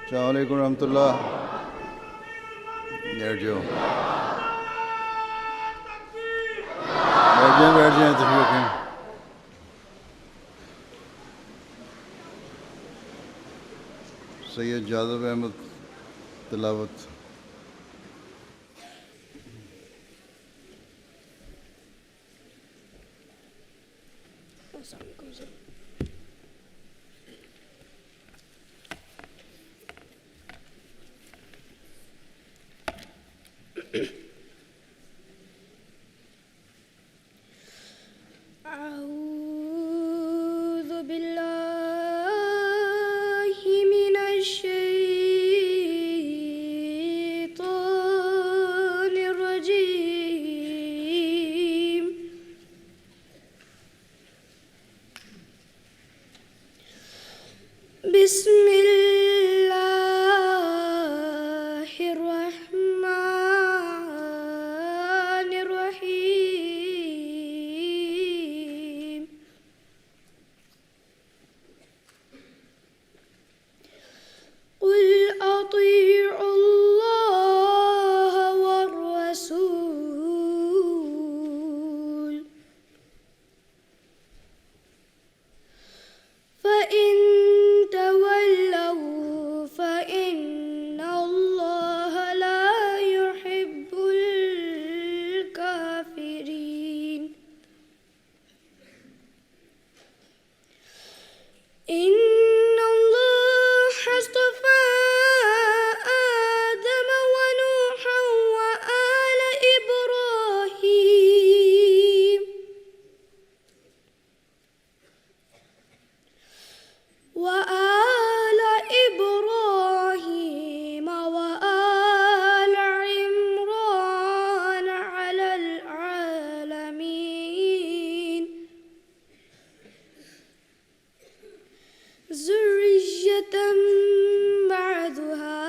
السلام علیکم ورحمۃ اللہ. بیٹھ جاؤ، بیٹھ جائیں تشریف رکھیں. سید جاذب احمد تلاوت. أعوذ بالله من الشيطان الرجيم. بسم الله الرحمن الرحيم. قل أطيعوا الله والرسول فإن تولوا فإن الله لا يحب الكافرين. إن الله اصطفى آدم ونوحا وآل إبراهيم وآل عمران على العالمين ذرية بعضها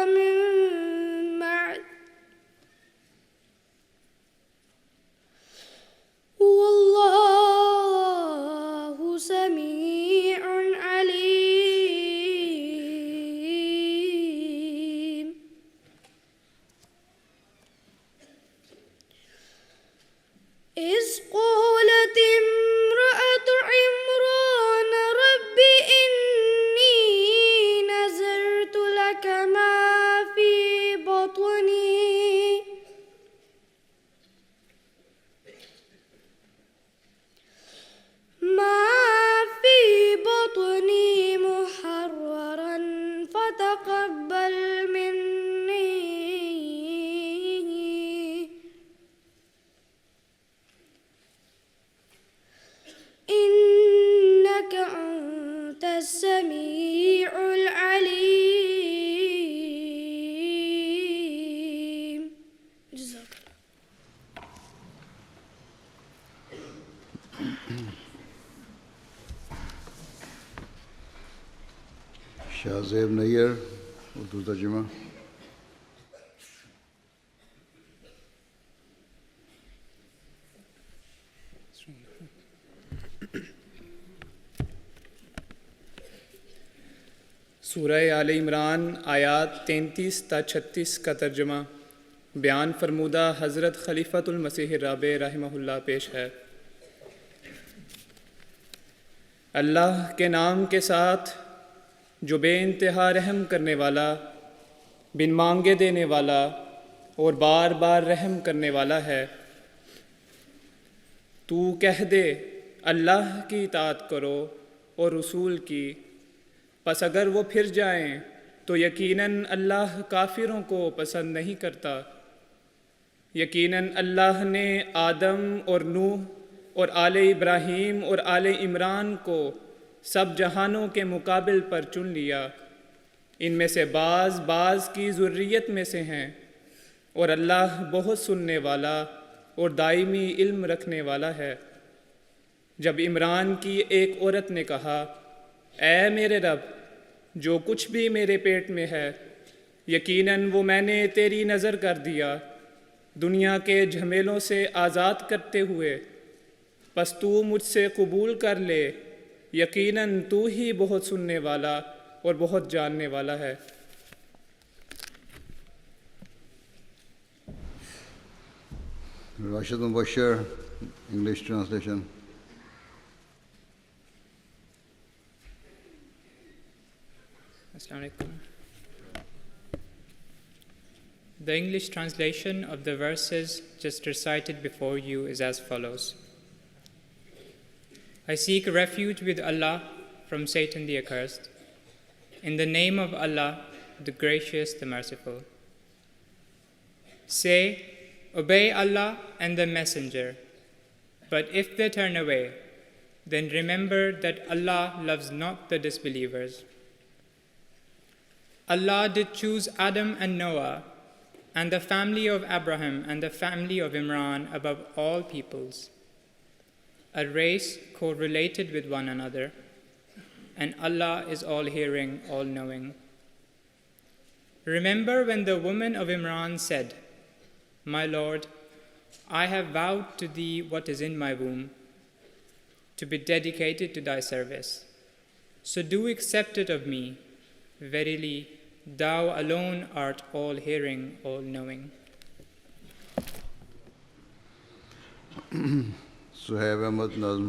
من بعض والله سميع عليم. إذ قالت امرأة عمران رب إني نذرت لك ما في بطني محررا فتقبل مني إنك أنت السميع العليم. جزاك الله. شاہ زیب نیئر اردو ترجمہ. سورہ آل عمران آیات 33 تا 36 کا ترجمہ بیان فرمودہ حضرت خلیفۃ المسیح الرابع رحمہ اللہ پیش ہے. اللہ کے نام کے ساتھ جو بے انتہا رحم کرنے والا، بن مانگے دینے والا اور بار بار رحم کرنے والا ہے. تو کہہ دے اللہ کی اطاعت کرو اور رسول کی، پس اگر وہ پھر جائیں تو یقیناً اللہ کافروں کو پسند نہیں کرتا. یقیناً اللہ نے آدم اور نوح اور آل ابراہیم اور آل عمران کو سب جہانوں کے مقابل پر چن لیا. ان میں سے بعض کی ذریت میں سے ہیں، اور اللہ بہت سننے والا اور دائمی علم رکھنے والا ہے. جب عمران کی ایک عورت نے کہا، اے میرے رب، جو کچھ بھی میرے پیٹ میں ہے یقیناً وہ میں نے تیری نظر کر دیا، دنیا کے جھمیلوں سے آزاد کرتے ہوئے، پس تو مجھ سے قبول کر لے، یقیناً تو ہی بہت سننے والا اور بہت جاننے والا ہے. Rashid Mubashir, English translation. Assalamu alaikum. The English translation of the verses just recited before you is as follows. I seek refuge with Allah from Satan the accursed. In the name of Allah, the gracious, the merciful. Say, obey Allah and the Messenger. But if they turn away, then remember that Allah loves not the disbelievers. Allah did choose Adam and Noah and the family of Abraham and the family of Imran above all peoples, a race correlated with one another, and Allah is all-hearing, all-knowing. Remember when the woman of Imran said, My Lord, I have vowed to thee what is in my womb, to be dedicated to thy service. So do accept it of me. Verily, thou alone art all-hearing, all-knowing. Suhaib Ahmad Nazm.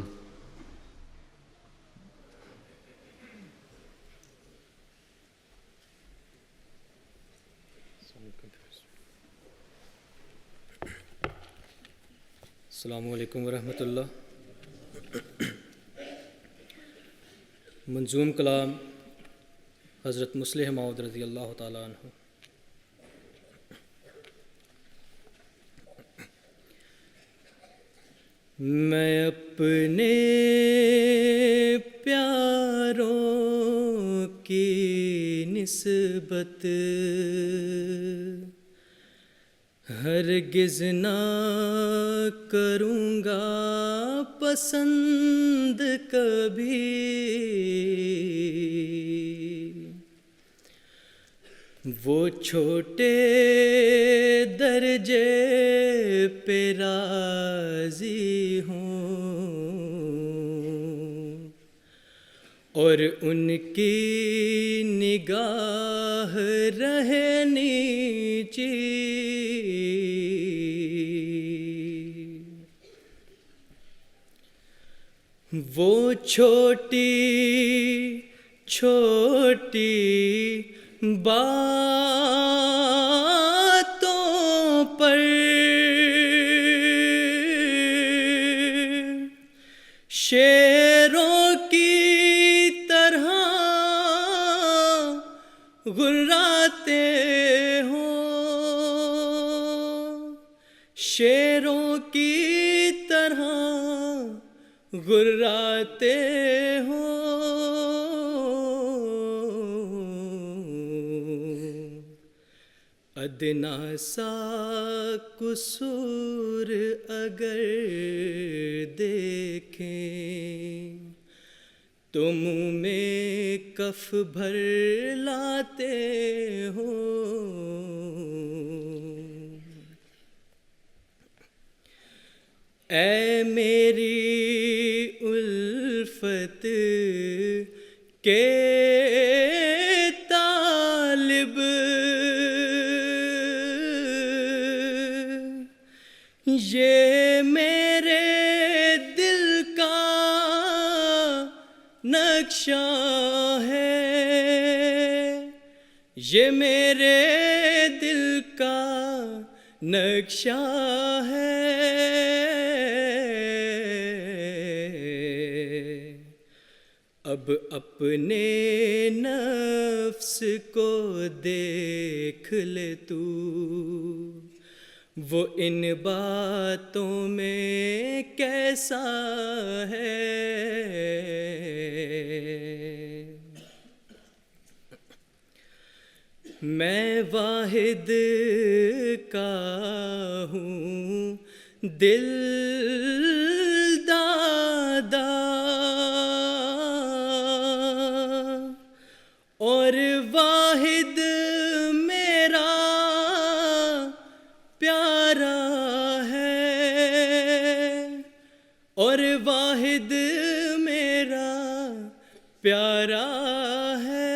السلام علیکم ورحمۃ اللہ. منظوم کلام حضرت مسلح موعود رضی اللہ تعالیٰ عنہ. میں اپنے پیاروں کی نسبت ہرگز نہ کروں گا پسند کبھی. وہ چھوٹے درجے پہ راضی ہوں اور ان کی نگاہ رہے نیچی. وہ چھوٹی چھوٹی باتوں پر شیروں کی طرح غراتے ہوں، شیروں کی طرح غراتے ہوں. ادنا سا قصور اگر دیکھیں تو منہ میں کف بھر لاتے ہوں. اے میری الفت کے طالب، یہ میرے دل کا نقشہ ہے، یہ میرے دل کا نقشہ ہے. اب اپنے نفس کو دیکھ لے تو، وہ ان باتوں میں کیسا ہے. میں واحد کا ہوں دل دادا اور واحد میرا پیارا ہے، اور واحد میرا پیارا ہے.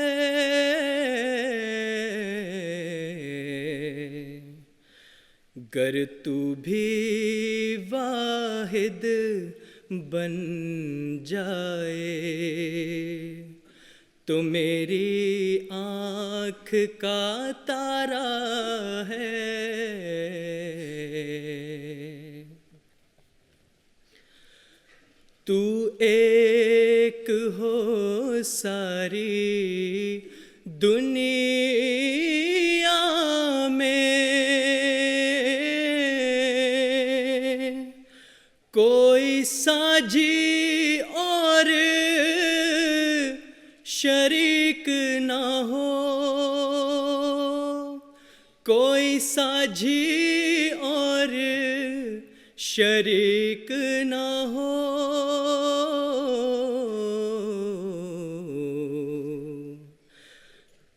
गर तू भी वाहिद बन जाए तो मेरी आँख का तारा है। तू एक हो सारी दुनिया में, कोई साझी और शरीक ना हो, कोई साझी और शरीक ना हो।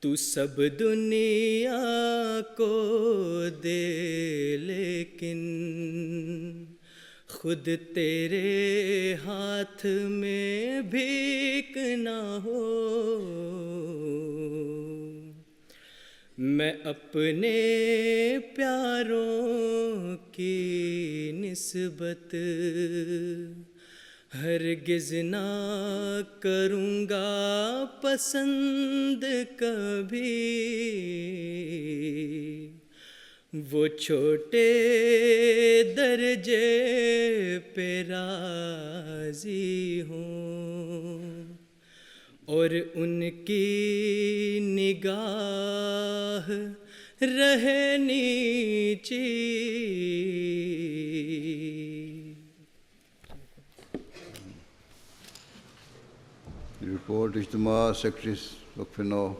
तू सब दुनिया को दे लेकिन खुद तेरे हाथ में भीख ना हो। मैं अपने प्यारों की निस्बत हरगिज़ ना करूँगा पसंद कभी। वो छोटे दर्जे पे राज़ी हूँ और उनकी निगाह रहे नीची। Report Ijtema, Secretary Waqfeen-e-Nau.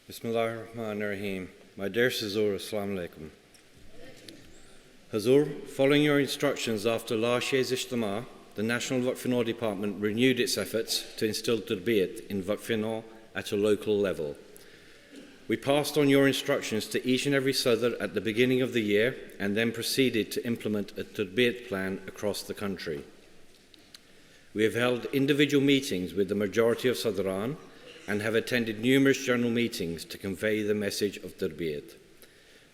Bismillahir-Rahmanir-Rahim. My dear Hazur, Assalamu alaikum. Hazur, following your instructions after last year's Ijtema, the National Waqfeen-e-Nau Department renewed its efforts to instill tarbiyat in Waqfeen-e-Nau at a local level. We passed on your instructions to each and every Sadr at the beginning of the year and then proceeded to implement a tarbiyat plan across the country. We have held individual meetings with the majority of Sadran and have attended numerous general meetings to convey the message of tarbiyat.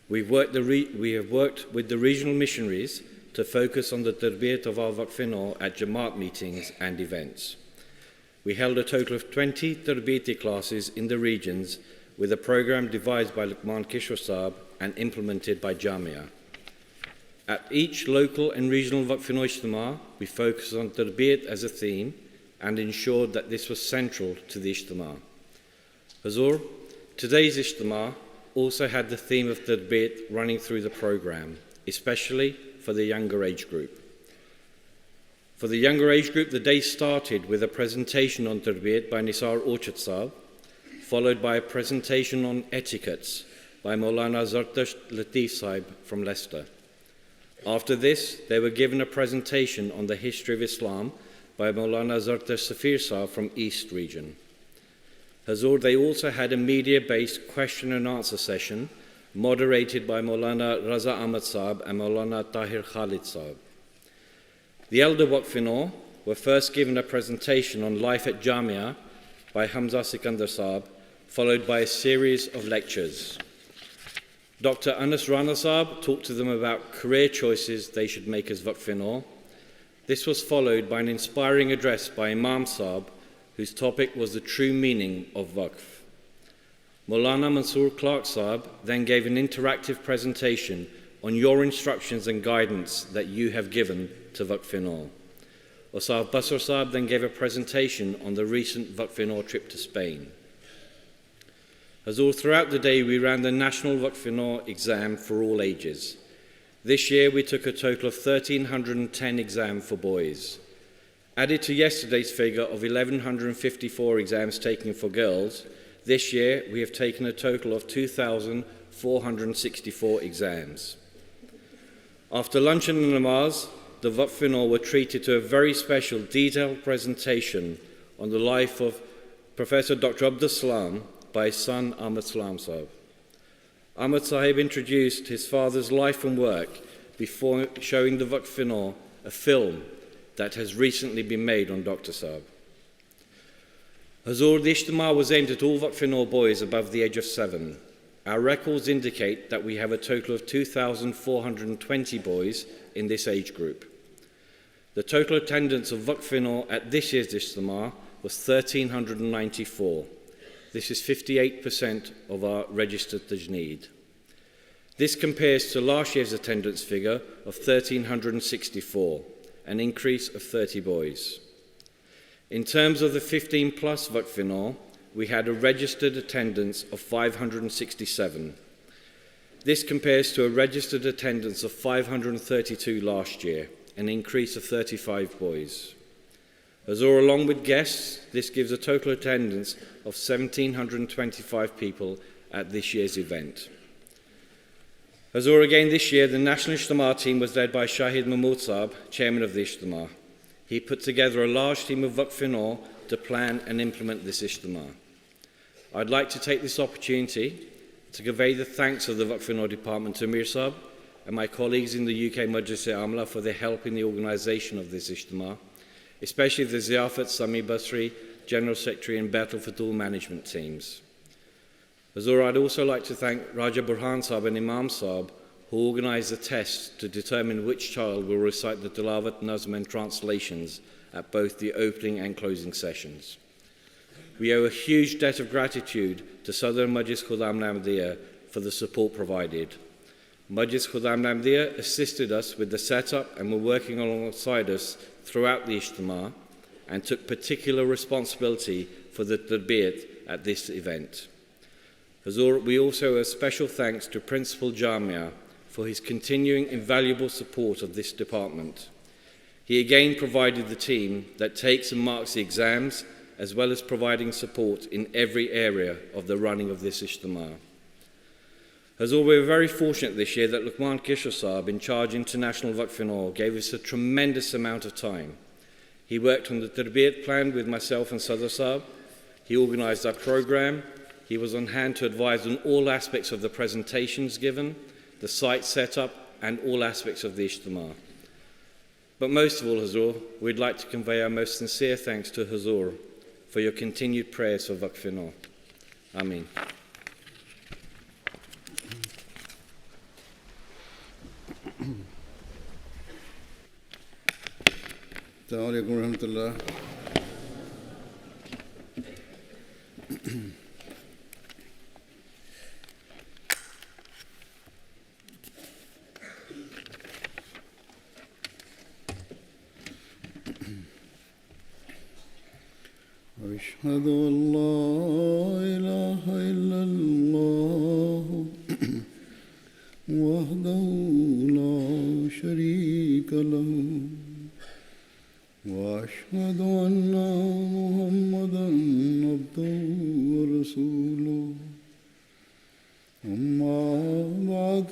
We have worked with the regional missionaries to focus on the tarbiyat of our Waqfeen-e-Nau at Jamaat meetings and events. We held a total of 20 tarbiyati classes in the regions with a program devised by Luqman Kishore Saab and implemented by Jamia. At each local and regional Waqfeen-e-Nau Ijtema, we focused on tarbiyat as a theme and ensured that this was central to the Ijtema. Hazur, today's Ijtema also had the theme of tarbiyat running through the program, especially for the younger age group. For the younger age group, the day started with a presentation on tarbiyat by Nisar Orchard Saab, followed by a presentation on etiquettes by Maulana Zartash Latif Sahib from Leicester. After this, they were given a presentation on the history of Islam by Maulana Zartash Safir Sahib from East region. Hazur, they also had a media-based question and answer session moderated by Maulana Raza Ahmad Sahib and Maulana Tahir Khalid Sahib. The elder Waqfeen-e-Nau were first given a presentation on life at Jamia by Hamza Sikandar Sahib, followed by a series of lectures. Dr. Anas Rana Sahib talked to them about career choices they should make as Waqfeen-e-Nau. This was followed by an inspiring address by Imam Sahib, whose topic was the true meaning of Waqf. Maulana Masroor Clark Sahib then gave an interactive presentation on your instructions and guidance that you have given to Waqfeen-e-Nau. Osaf Basr Sahib then gave a presentation on the recent Waqfeen-e-Nau trip to Spain. Hazur, throughout the day we ran the National Waqfeen-e-Nau exam for all ages. This year we took a total of 1,310 exams for boys. Added to yesterday's figure of 1,154 exams taken for girls, this year we have taken a total of 2,464 exams. After lunch and namaz, the Waqfeen-e-Nau were treated to a very special detailed presentation on the life of Professor Dr. Abdul Salam by his son Ahmad Salam Sahib. Ahmad Sahib introduced his father's life and work before showing the Waqfeen-e-Nau a film that has recently been made on Dr. Sahib. Hazur, the Ijtema was aimed at all Waqfeen-e-Nau boys above the age of 7. Our records indicate that we have a total of 2,420 boys in this age group. The total attendance of Waqfeen-e-Nau at this year's Ijtema was 1,394. This is 58% of our registered tajneed. This compares to last year's attendance figure of 1,364, an increase of 30 boys. In terms of the 15 plus Waqfeen-e-Nau, we had a registered attendance of 567. This compares to a registered attendance of 532 last year, an increase of 35 boys. Hazur, along with guests, this gives a total attendance of 1,725 people at this year's event. Hazur, again this year, the National Ijtema team was led by Shahid Mahmood Saab, chairman of the Ijtema. He put together a large team of Waqfeen-e-Nau to plan and implement this Ijtema. I'd like to take this opportunity to convey the thanks of the Waqfeen-e-Nau department to Mirza and my colleagues in the UK Majlis-e-Amla for their help in the organisation of this Ijtema, especially the Ziyafat, Sami Basri, General Secretary and Baitul Futuh management teams. Hazur, I'd also like to thank Raja Burhan Saab and Imam Saab who organised the test to determine which child will recite the Tilawat, Nazm and translations at both the opening and closing sessions. We owe a huge debt of gratitude to Sadr Majlis Khuddam Ahmadiyya for the support provided. Majlis Khuddam Ahmadiyya assisted us with the setup and were working alongside us throughout the Ijtema and took particular responsibility for the tarbiyat at this event. Hazur, we also owe special thanks to Principal Jamia for his continuing invaluable support of this department. He again provided the team that takes and marks the exams, as well as providing support in every area of the running of this Ijtema. Hazur, we were very fortunate this year that Luqman Kishore Saab, in charge International Waqfeen-e-Nau, gave us a tremendous amount of time. He worked on the tarbiyat plan with myself and Sadr Saab. He organised our programme. He was on hand to advise on all aspects of the presentations given, the site setup, and all aspects of the Ijtema. But most of all, Hazur, we'd like to convey our most sincere thanks to Hazur for your continued prayers for Waqfeen-e-Nau. Ameen. Assalamu alaikum wa rahmatullah. أشهد أن لا إله إلا الله وحده لا شريك له وأشهد أن محمدا عبده ورسوله أما بعد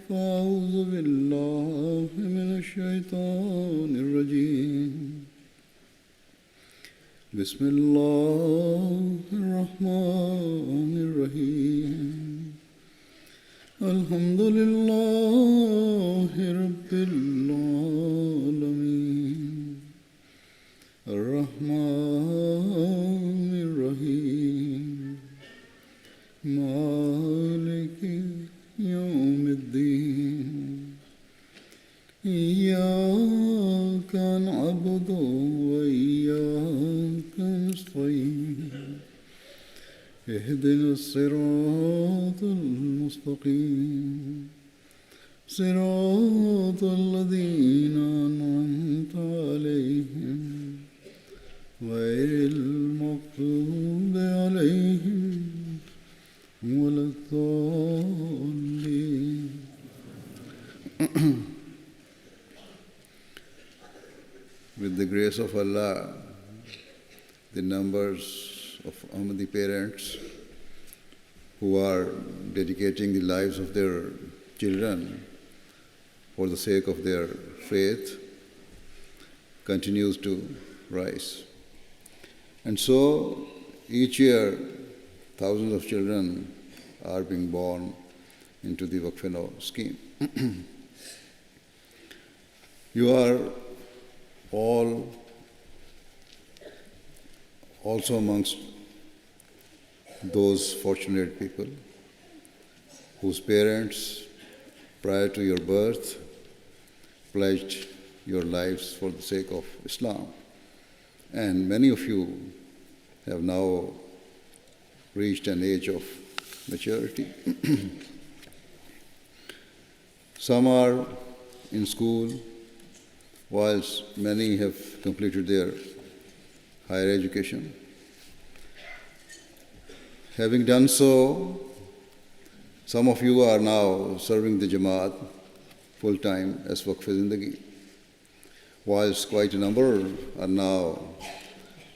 فأعوذ بالله من الشيطان الرجيم بسم الله الرحمن الرحيم الحمد لله رب العالمين الرحمن الرحيم مالك يوم الدين إياك نعبد وإياك نستعين اهدنا الصراط المستقيم صراط الذين أنعمت عليهم غير المغضوب عليهم ولا الضالين. With the grace of Allah, the numbers of Ahmadi parents who are dedicating the lives of their children for the sake of their faith continues to rise. And so each year thousands of children are being born into the Waqfeen-e-Nau scheme. You are all also amongst those fortunate people whose parents, prior to your birth, pledged your lives for the sake of Islam. And many of you have now reached an age of maturity. Some are in school, whilst many have completed their higher education. Having done so, some of you are now serving the Jamaat full-time as Waqf-e-Zindagi, whilst quite a number are now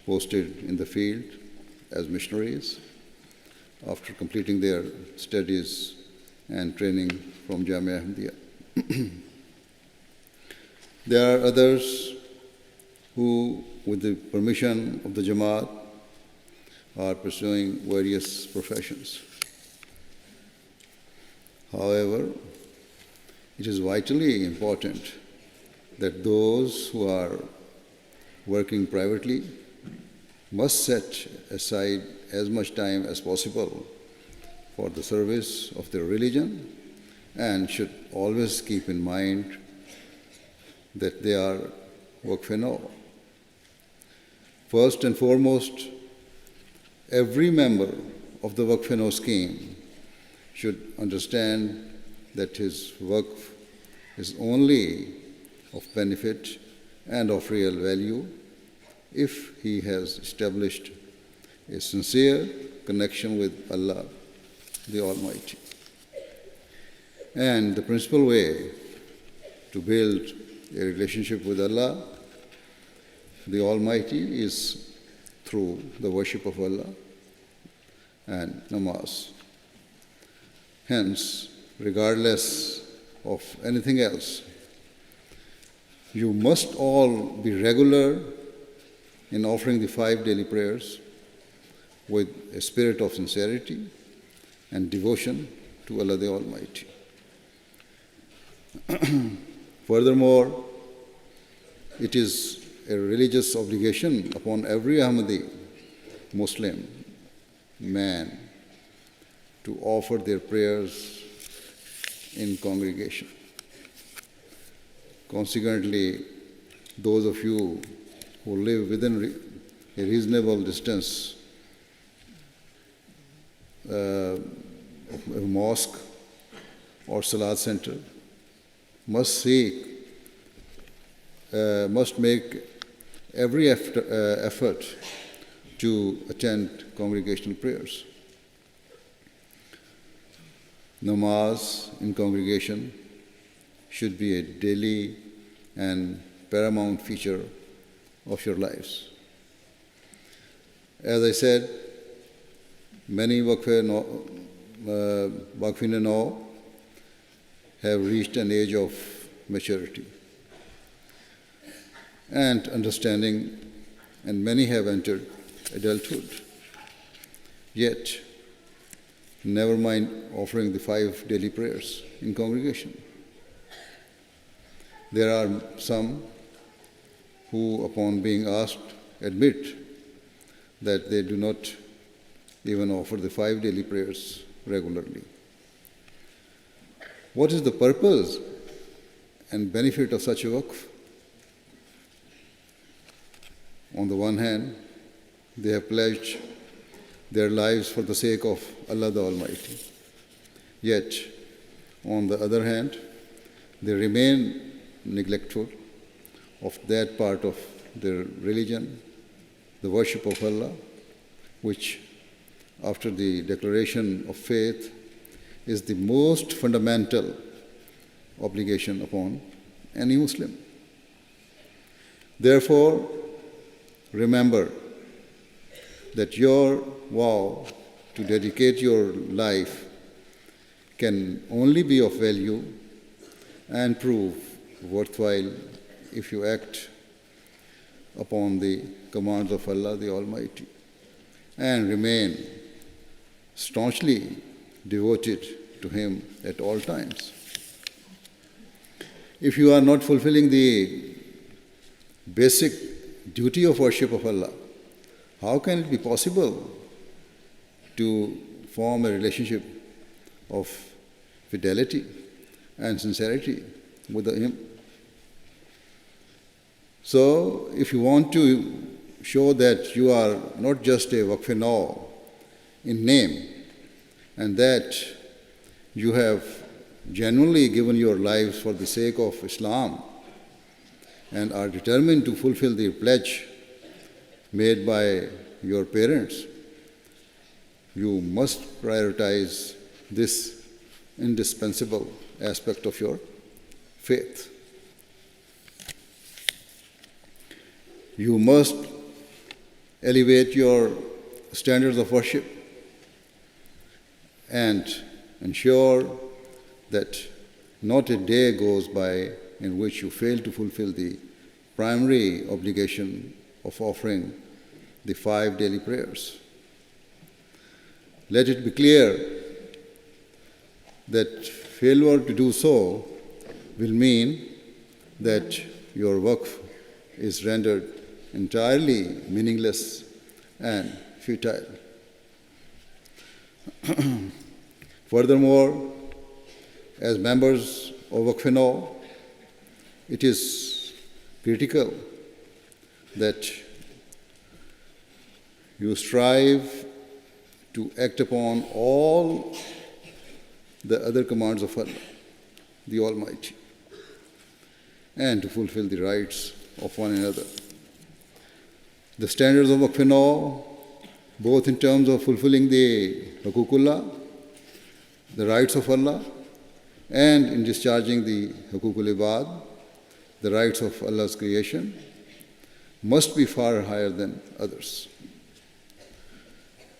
posted in the field as missionaries after completing their studies and training from Jamia Ahmadiyya. There are others who, with the permission of the Jamaat, are pursuing various professions. However, it is vitally important that those who are working privately must set aside as much time as possible for the service of their religion and should always keep in mind that they are Waqfeen-e-Nau. First and foremost, every member of the Waqf-e-Nau scheme should understand that his waqf is only of benefit and of real value if he has established a sincere connection with Allah, the Almighty. And the principal way to build a relationship with Allah, the Almighty, is through the worship of Allah and namaz. Hence, regardless of anything else, you must all be regular in offering the 5 daily prayers with a spirit of sincerity and devotion to Allah the Almighty. Furthermore, it is a religious obligation upon every Ahmadi Muslim man to offer their prayers in congregation. Consequently, those of you who live within a reasonable distance of a mosque or salat center must make every effort to attend congregational prayers. Namaz in congregation should be a daily and paramount feature of your lives. As I said, many Waqfeen-e-Nau have reached an age of maturity and understanding, and many have entered adulthood. Yet, never mind offering the 5 daily prayers in congregation. There are some who, upon being asked, admit that they do not even offer the 5 daily prayers regularly. What is the purpose and benefit of such a waqf? On the one hand, they have pledged their lives for the sake of Allah the Almighty. Yet, on the other hand, they remain neglectful of that part of their religion, the worship of Allah, which, after the declaration of faith, is the most fundamental obligation upon any Muslim. Therefore, remember that your vow to dedicate your life can only be of value and prove worthwhile if you act upon the commands of Allah the Almighty and remain staunchly devoted to Him at all times. If you are not fulfilling the basic duty of worship of Allah, how can it be possible to form a relationship of fidelity and sincerity with him. So, if you want to show that you are not just a Waqfeen-e-Nau in name, and that you have genuinely given your lives for the sake of Islam and are determined to fulfill the pledge made by your parents, you must prioritize this indispensable aspect of your faith. You must elevate your standards of worship and ensure that not a day goes by in which you fail to fulfill the primary obligation of offering the 5 daily prayers. Let it be clear that failure to do so will mean that your waqf is rendered entirely meaningless and futile. Furthermore, as members of Waqfeen-e-Nau, it is critical that you strive to act upon all the other commands of Allah, the Almighty, and to fulfill the rights of one another. The standards of Waqfeen-e-Nau, both in terms of fulfilling the Huququllah, the rights of Allah, and in discharging the Huququl Ibad, the rights of Allah's creation, must be far higher than others.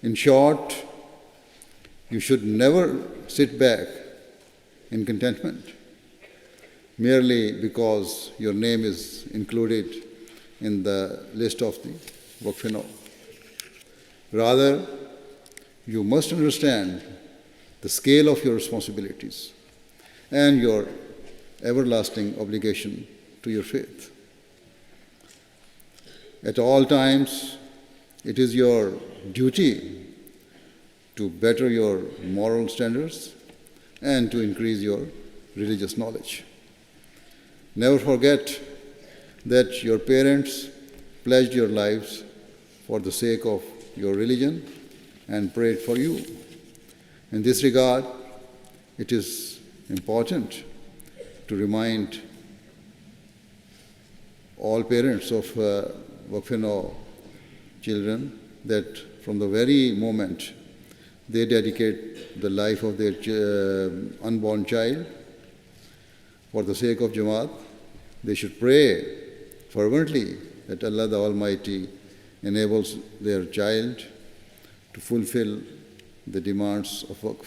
In short, you should never sit back in contentment merely because your name is included in the list of the Waqfeen-e-Nau. Rather, you must understand the scale of your responsibilities and your everlasting obligation to your faith. At all times, it is your duty to better your moral standards and to increase your religious knowledge. Never forget that your parents pledged your lives for the sake of your religion and prayed for you. In this regard, it is important to remind all parents of Waqfeen-e-Nau children that from the very moment they dedicate the life of their unborn child for the sake of Jamaat, they should pray fervently that Allah the Almighty enables their child to fulfill the demands of Waqf.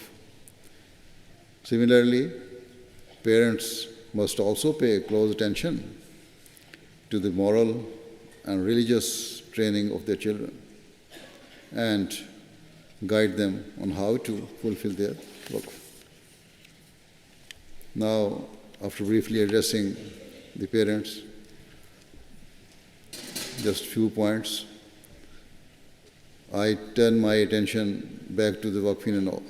Similarly, parents must also pay close attention to the moral and religious training of their children and guide them on how to fulfill their Waqf. Now, after briefly addressing the parents, just few points, I turn my attention back to the Waqfeen-e-Nau.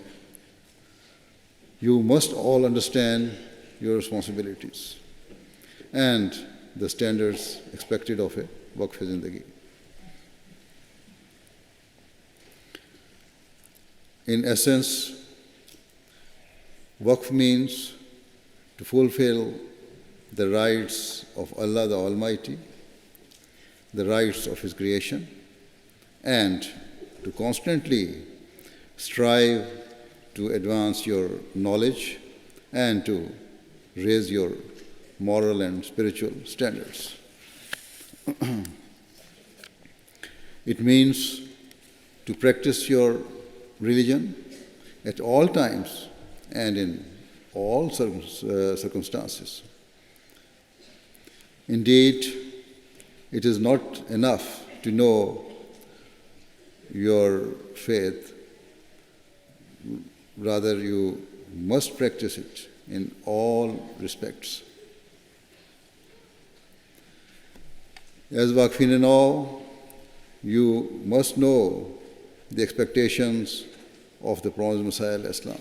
You must all understand your responsibilities and the standards expected of a Waqf Zindagi. In essence, Waqf means to fulfill the rights of Allah the Almighty, the rights of His creation, and to constantly strive to advance your knowledge and to raise your moral and spiritual standards. It means to practice your religion at all times and in all circumstances. Indeed, it is not enough to know your faith, rather you must practice it in all respects. As Waqfeen-e-Nau, you must know the expectations of the promised Messiah Islam.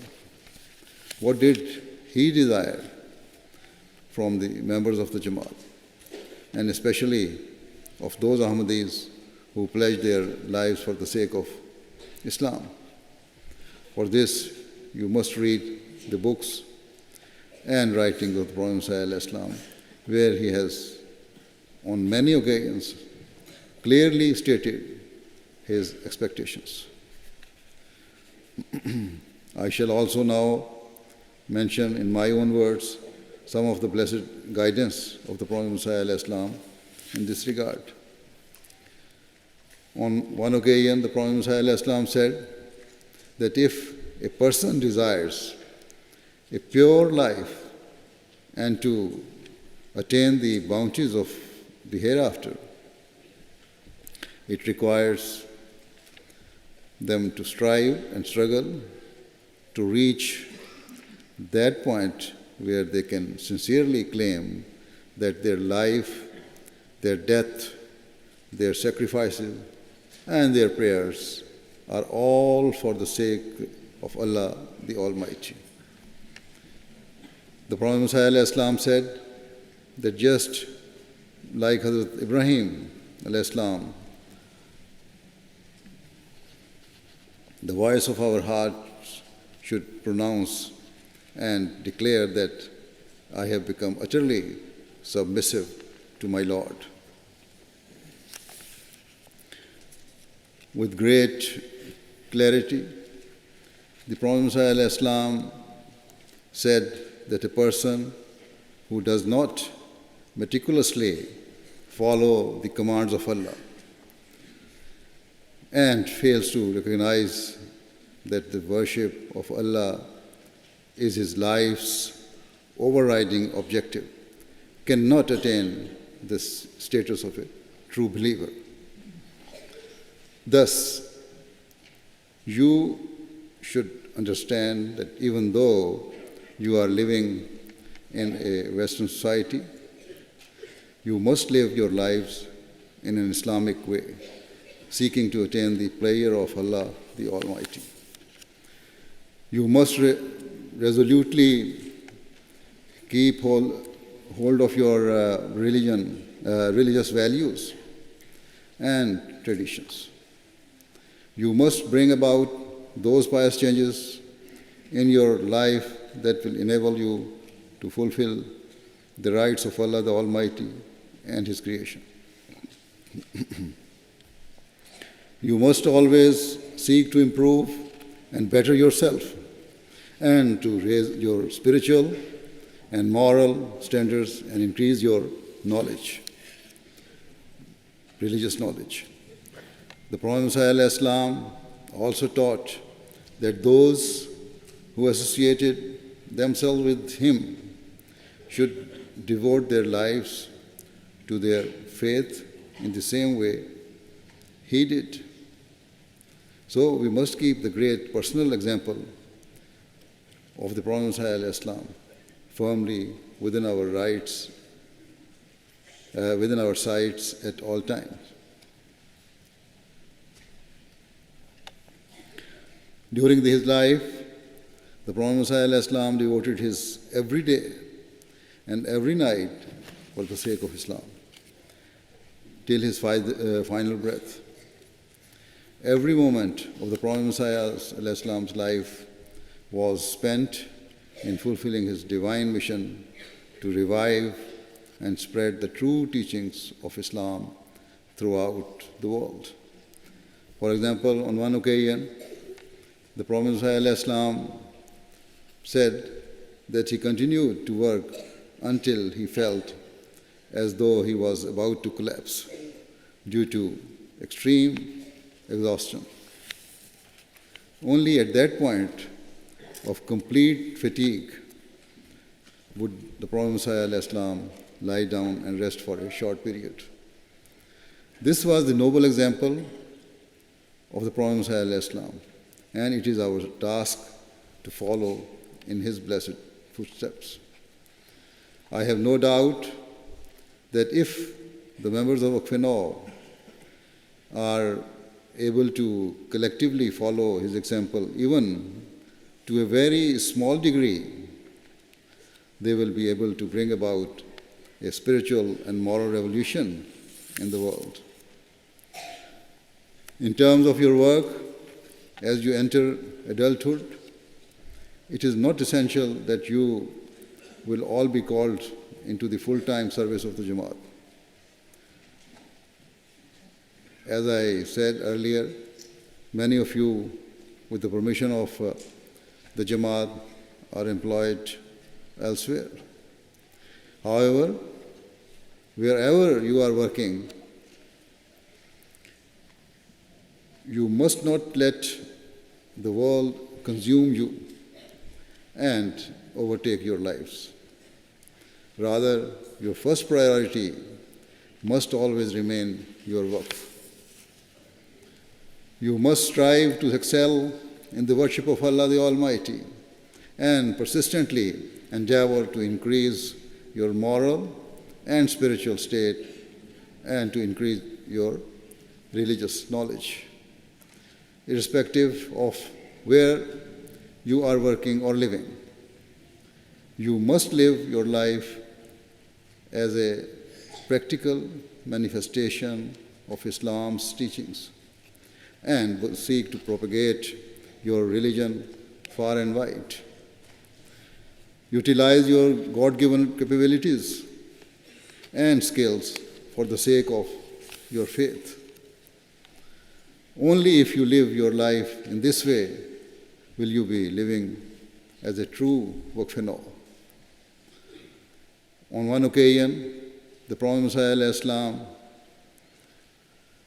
What did he desire from the members of the Jamaat, and especially of those Ahmadis who pledged their lives for the sake of Islam? For this, you must read the books and writings of the Prophet Messiah Islam, where he has, on many occasions, clearly stated his expectations. I shall also now mention in my own words some of the blessed guidance of the Prophet Messiah Islam in this regard. On one occasion, the Prophet Messiah Islam said that if a person desires a pure life and to attain the bounties of the hereafter, it requires them to strive and struggle to reach that point where they can sincerely claim that their life, their death, their sacrifices, and their prayers are all for the sake of Allah the Almighty. The Prophet Messiah Islam said that just like Hazrat Ibrahim Islam, the voice of our hearts should pronounce and declare that I have become utterly submissive to my Lord. With great clarity, the Prophet Messiah Islam said that a person who does not meticulously follow the commands of Allah and fails to recognize that the worship of Allah is his life's overriding objective, cannot attain this status of a true believer. Thus, you should understand that even though you are living in a Western society, you must live your lives in an Islamic way, seeking to attain the pleasure of Allah the Almighty. You must resolutely keep hold of your religious values and traditions. You must bring about those pious changes in your life that will enable you to fulfill the rights of Allah the Almighty and His creation. You must always seek to improve and better yourself and to raise your spiritual and moral standards and increase your knowledge, religious knowledge. The Prophet Messiah Islam also taught that those who associated themselves with him should devote their lives to their faith in the same way he did. So we must keep the great personal example of the Prophet Messiah Islam firmly within our rights, within our sights at all times. During his life, the Prophet Messiah Islam devoted his every day and every night for the sake of Islam, till his final breath. Every moment of the Prophet Messiah Islam's life was spent in fulfilling his divine mission to revive and spread the true teachings of Islam throughout the world. For example, on one occasion, the Prophet Messiah Islam said that he continued to work until he felt as though he was about to collapse due to extreme exhaustion. Only at that point of complete fatigue would the Prophet Messiah Islam lie down and rest for a short period. This was the noble example of the Prophet Messiah Islam, and it is our task to follow in his blessed footsteps. I have no doubt that if the members of Waqfeen-e-Nau are able to collectively follow his example, even to a very small degree, they will be able to bring about a spiritual and moral revolution in the world. In terms of your work, as you enter adulthood, it is not essential that you will all be called into the full-time service of the Jamaat. As I said earlier, many of you, with the permission of the Jamaat, are employed elsewhere. However, wherever you are working, you must not let the world consume you and overtake your lives. Rather, your first priority must always remain your work. You must strive to excel in the worship of Allah the Almighty and persistently endeavor to increase your moral and spiritual state and to increase your religious knowledge. Irrespective of where you are working or living, you must live your life as a practical manifestation of Islam's teachings and seek to propagate your religion far and wide. Utilize your God-given capabilities and skills for the sake of your faith. Only if you live your life in this way will you be living as a true Waqfeen-e-Nau. On one occasion, the Prophet Muhammad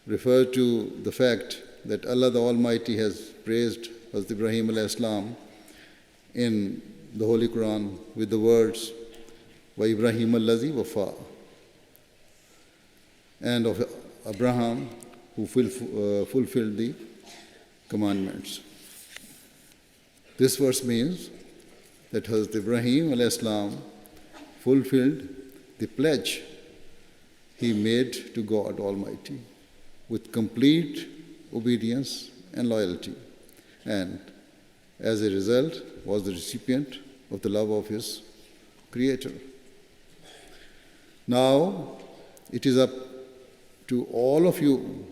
referred to the fact that Allah the Almighty has praised Hazrat Ibrahim in the Holy Quran with the words, "Wa Ibrahim allazi wafa," and of Abraham who fulfilled the commandments. This verse means that Hazrat Ibrahim fulfilled the pledge he made to God Almighty with complete obedience and loyalty, and as a result was the recipient of the love of his Creator. Now it is up to all of you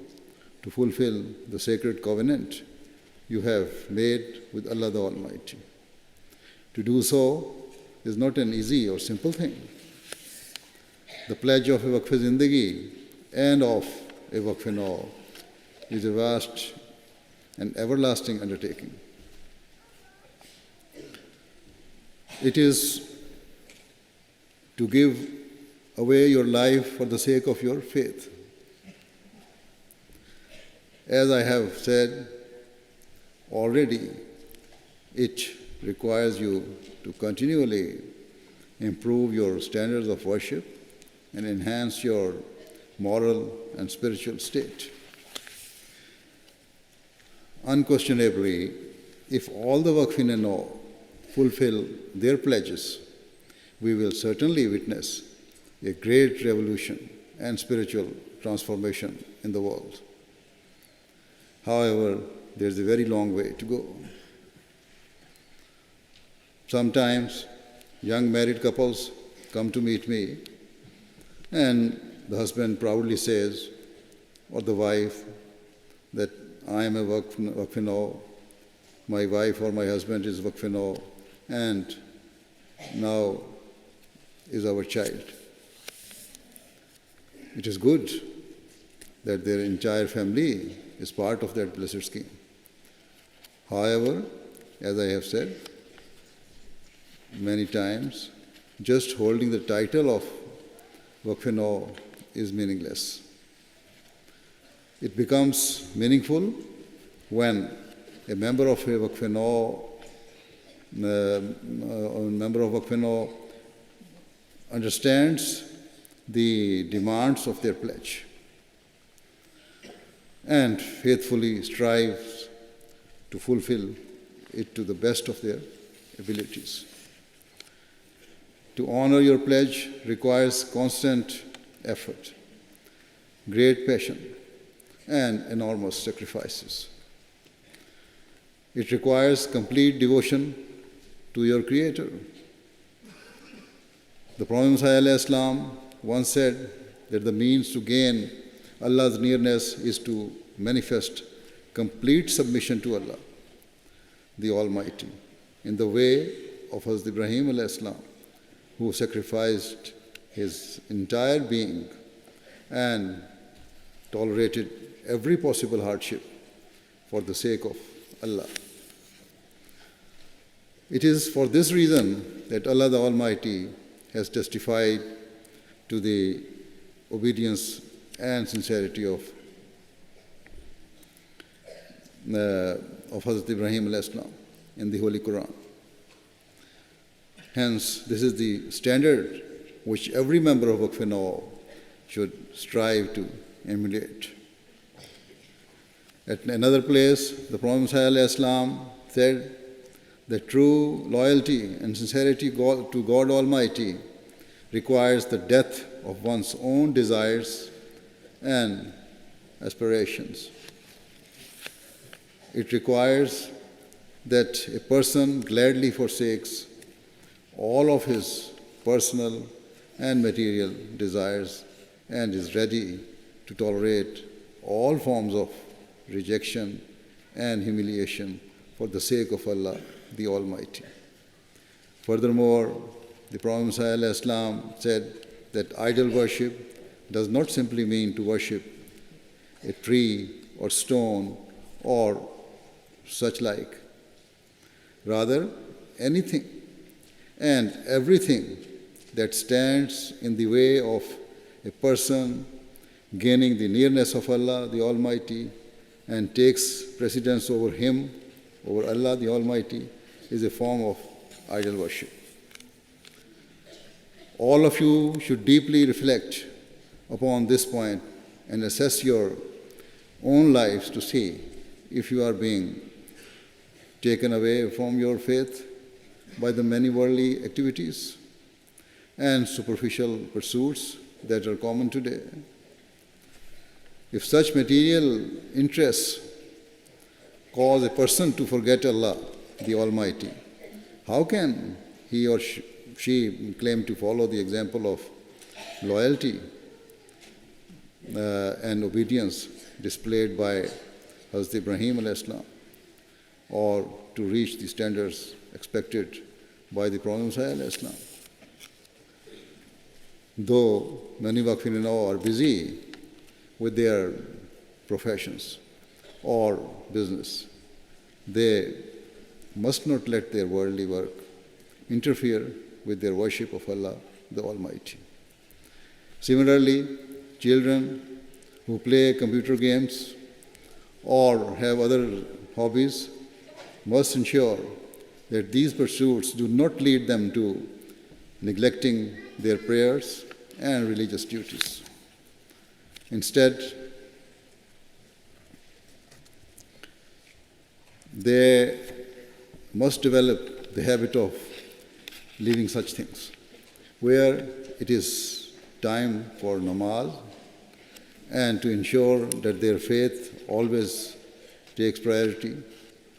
to fulfill the sacred covenant you have made with Allah the Almighty. To do so is not an easy or simple thing. The pledge of a Waqf Zindagi and of a Waqfeen-e-Nau is a vast and everlasting undertaking. It is to give away your life for the sake of your faith. As I have said already, it requires you to continually improve your standards of worship and enhance your moral and spiritual state. Unquestionably, if all the Waqfeen-e-Nau fulfill their pledges, we will certainly witness a great revolution and spiritual transformation in the world. However, there's a very long way to go. Sometimes young married couples come to meet me and the husband proudly says, or the wife, that I am a Waqfeen-e-Nau, my wife or my husband is Waqfeen-e-Nau, and now is our child. It is good that their entire family is part of that blessed scheme. However, as I have said many times, just holding the title of Waqfeen-e-Nau is meaningless. It becomes meaningful when a member of a Waqfeen-e-Nau understands the demands of their pledge and faithfully strives to fulfill it to the best of their abilities. To honor your pledge requires constant effort, great passion, and enormous sacrifices. It requires complete devotion to your Creator. The Prophet ﷺ once said that the means to gain Allah's nearness is to manifest complete submission to Allah, the Almighty, in the way of Hazrat Ibrahim ﷺ, who sacrificed his entire being and tolerated every possible hardship for the sake of Allah. It is for this reason that Allah the Almighty has testified to the obedience and sincerity of Hazrat Ibrahim ﷺ in the Holy Quran. Hence, this is the standard which every member of Waqfeen-e-Nau should strive to emulate. At another place, the Prophet ﷺ said that true loyalty and sincerity to God Almighty requires the death of one's own desires and aspirations. It requires that a person gladly forsakes all of his personal and material desires and is ready to tolerate all forms of rejection and humiliation for the sake of Allah the Almighty. Furthermore, the Prophet ﷺ said that idol worship does not simply mean to worship a tree or stone or such like. Rather, anything and everything that stands in the way of a person gaining the nearness of Allah the Almighty and takes precedence over Him, over Allah the Almighty, is a form of idol worship. All of you should deeply reflect upon this point and assess your own lives to see if you are being taken away from your faith by the many worldly activities and superficial pursuits that are common today. If such material interests cause a person to forget Allah, the Almighty, how can he or she claim to follow the example of loyalty and obedience displayed by Hazrat Ibrahim ﷺ, or to reach the standards expected by the Prophet ﷺ? Though many Waqfeen-e-Nau are busy with their professions or business, they must not let their worldly work interfere with their worship of Allah the Almighty. Similarly, children who play computer games or have other hobbies must ensure that these pursuits do not lead them to neglecting their prayers and religious duties. Instead, they must develop the habit of leaving such things, where it is time for namaz, and to ensure that their faith always takes priority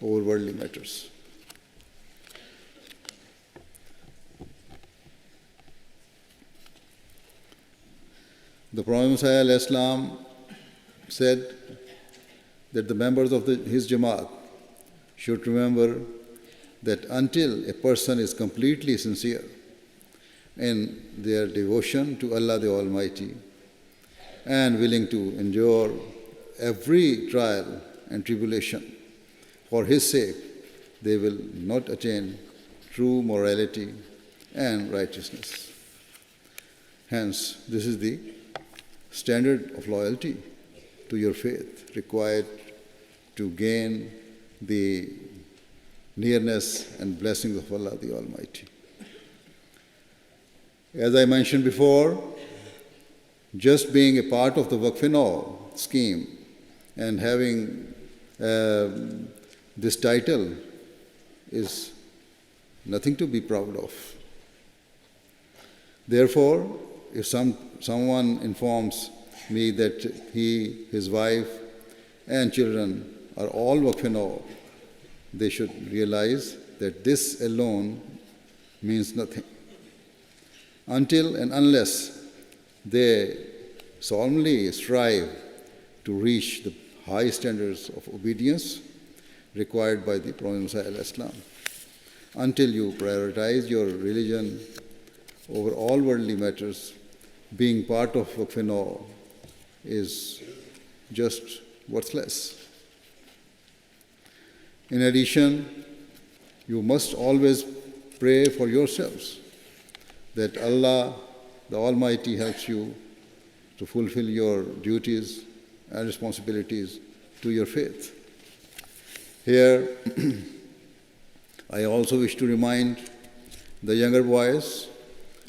over worldly matters. The Prophet ﷺ said that the members of his Jamaat should remember that until a person is completely sincere in their devotion to Allah the Almighty and willing to endure every trial and tribulation for His sake, they will not attain true morality and righteousness. Hence, this is the standard of loyalty to your faith required to gain the nearness and blessings of Allah the Almighty. As I mentioned before, just being a part of the Waqfeen-e-Nau scheme and having this title is nothing to be proud of. Therefore, if someone informs me that he, his wife, and children are all Waqfeen-e-Nau, they should realize that this alone means nothing. Until and unless they solemnly strive to reach the high standards of obedience required by the Prophet Muhammad, until you prioritize your religion over all worldly matters, being part of Waqfeen-e-Nau is just worthless. In addition, you must always pray for yourselves that Allah, the Almighty, helps you to fulfill your duties and responsibilities to your faith. Here, I also wish to remind the younger boys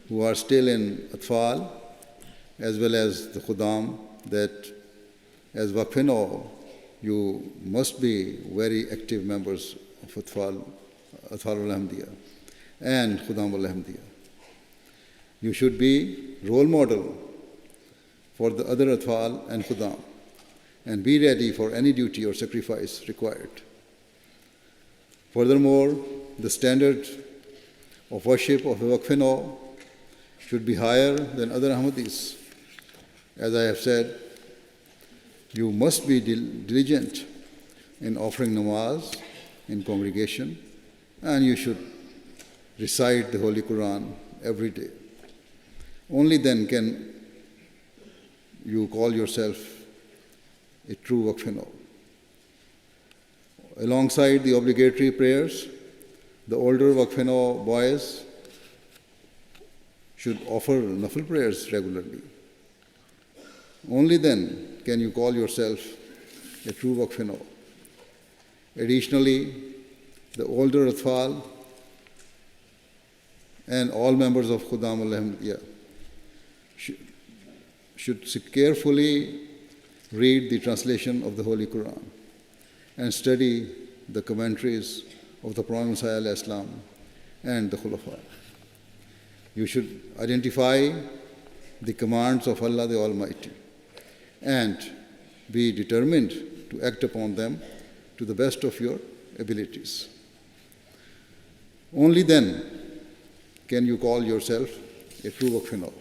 who are still in Atfal, as well as the Khuddam, that as Waqfeen-e-Nau, you must be very active members of Atfal al-Ahmadiyya and Khuddam al-Ahmadiyya. You should be role model for the other Atfal and Khuddam and be ready for any duty or sacrifice required. Furthermore, the standard of worship of Waqfeen-e-Nau should be higher than other Ahmadis. As I have said, you must be diligent in offering namaz in congregation, and you should recite the Holy Quran every day. Only then can you call yourself a true Waqfeen-e-Nau. Alongside the obligatory prayers, the older Waqfeen-e-Nau boys should offer nafil prayers regularly. Only then can you call yourself a true Waqfeen-e-Nau. Additionally, the older Atfal and all members of Khuddam al-Ahmadiyya should carefully read the translation of the Holy Quran and study the commentaries of the Prophet Muhammad and the Khulafa. You should identify the commands of Allah the Almighty and be determined to act upon them to the best of your abilities. Only then can you call yourself a true Waqfeen-e-Nau.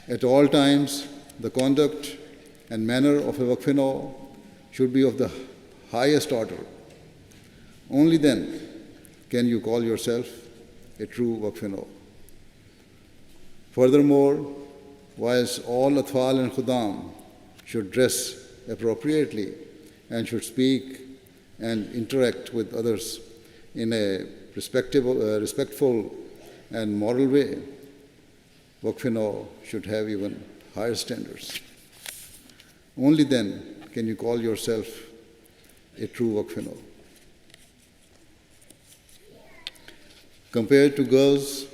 At all times, the conduct and manner of a Waqfeen-e-Nau should be of the highest order. Only then can you call yourself a true Waqfeen-e-Nau. Furthermore, whilst all Atfal and Khuddam should dress appropriately and should speak and interact with others in a respectful and moral way, Waqfeen-e-Nau should have even higher standards. Only then can you call yourself a true Waqfeen-e-Nau. Compared to girls,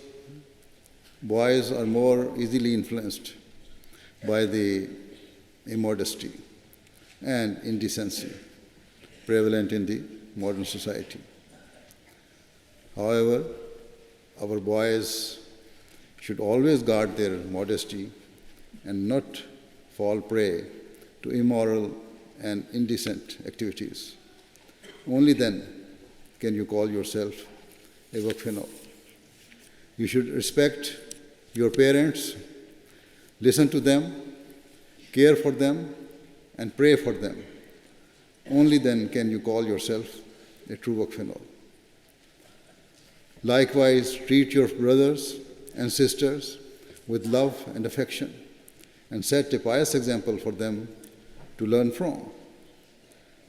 boys are more easily influenced by the immodesty and indecency prevalent in the modern society. However, our boys should always guard their modesty and not fall prey to immoral and indecent activities. Only then can you call yourself a Waqfeen-e-Nau. You should respect your parents, listen to them, care for them, and pray for them. Only then can you call yourself a true Waqfeen-e-Nau. Likewise, treat your brothers and sisters with love and affection and set a pious example for them to learn from.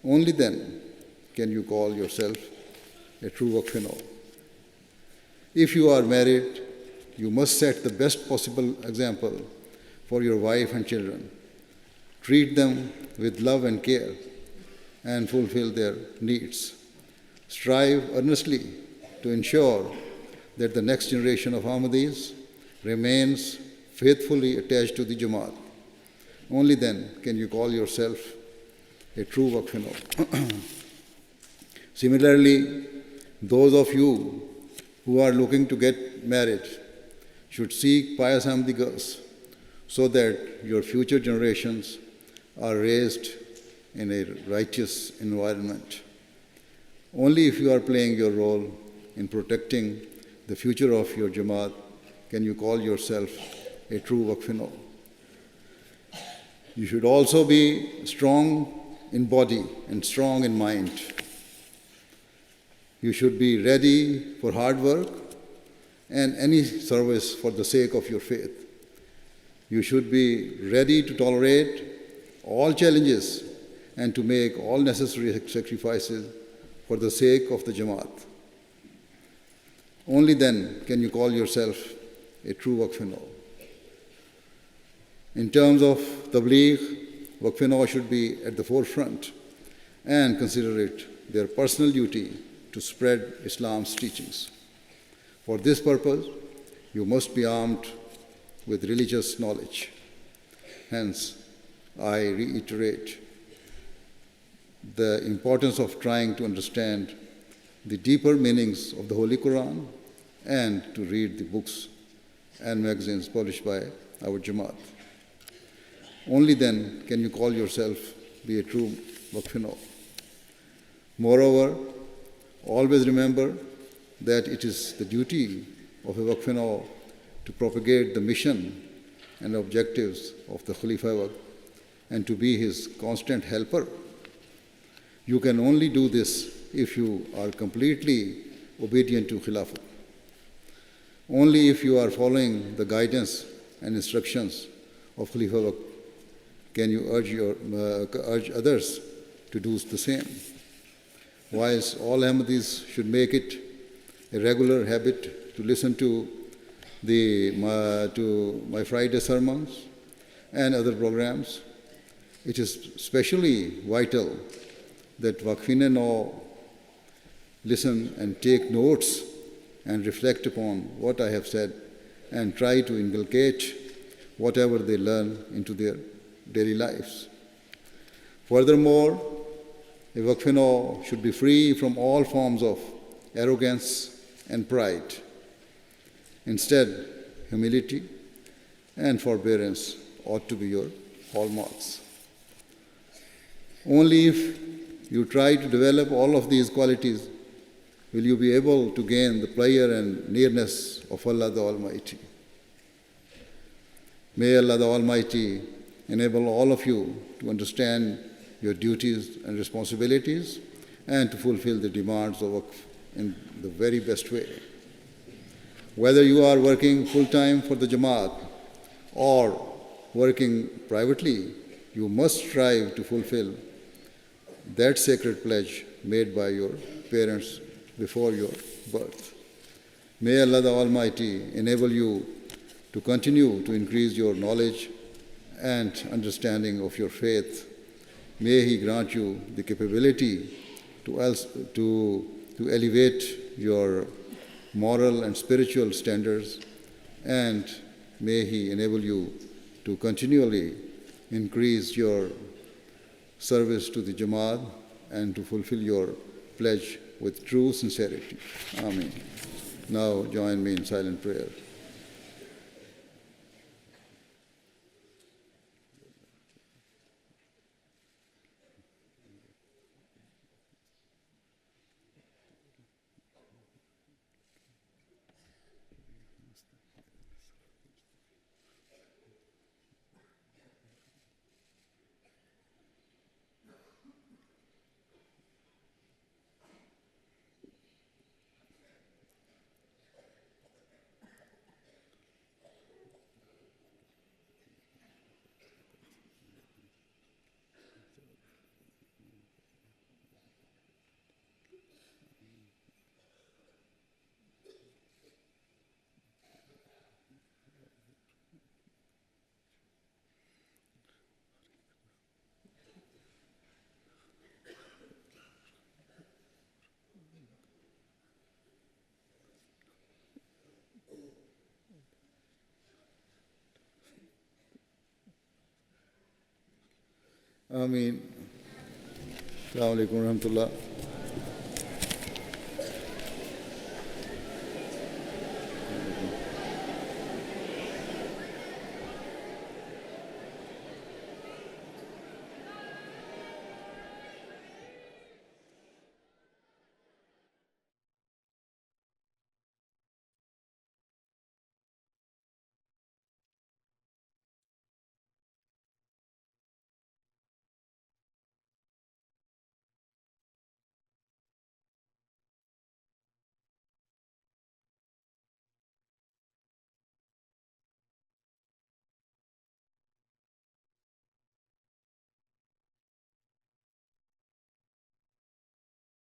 Only then can you call yourself a true Waqfeen-e-Nau. If you are married, you must set the best possible example for your wife and children. Treat them with love and care and fulfill their needs. Strive earnestly to ensure that the next generation of Ahmadis remains faithfully attached to the Jamaat. Only then can you call yourself a true Waqfeen-e-Nau. Similarly, those of you who are looking to get married should seek pious Ahmadi girls so that your future generations are raised in a righteous environment. Only if you are playing your role in protecting the future of your Jamaat can you call yourself a true Waqfeen-e-Nau. You should also be strong in body and strong in mind. You should be ready for hard work and any service for the sake of your faith. You should be ready to tolerate all challenges and to make all necessary sacrifices for the sake of the Jamaat. Only then can you call yourself a true Waqfeen-e-Nau. In terms of tabligh, Waqfeen-e-Nau should be at the forefront and consider it their personal duty to spread Islam's teachings. For this purpose, you must be armed with religious knowledge. Hence, I reiterate the importance of trying to understand the deeper meanings of the Holy Quran and to read the books and magazines published by our Jamaat. Only then can you call yourself be a true Waqfeen-e-Nau. Moreover, always remember that it is the duty of a Waqfeen-e-Nau to propagate the mission and objectives of the Khalifa Waqf and to be his constant helper. You can only do this if you are completely obedient to Khilafat. Only if you are following the guidance and instructions of Khalifa Waqf can you urge others to do the same. Whilst all Ahmadis should make it a regular habit to listen to my Friday sermons and other programs, it is especially vital that Waqfeen-e-Nau listen and take notes and reflect upon what I have said and try to inculcate whatever they learn into their daily lives. Furthermore, a Waqfeen-e-Nau should be free from all forms of arrogance and pride. Instead, humility and forbearance ought to be your hallmarks. Only if you try to develop all of these qualities will you be able to gain the pleasure and nearness of Allah the Almighty. May Allah the Almighty enable all of you to understand your duties and responsibilities and to fulfill the demands of Waqf in the very best way. Whether you are working full-time for the Jamaat or working privately, you must strive to fulfill that sacred pledge made by your parents before your birth. May Allah the Almighty enable you to continue to increase your knowledge and understanding of your faith. May He grant you the capability to elevate your moral and spiritual standards, and may He enable you to continually increase your service to the Jamaat and to fulfill your pledge with true sincerity. Amen. Now join me in silent prayer. Ameen. Assalamu alaikum wa rahmatullah.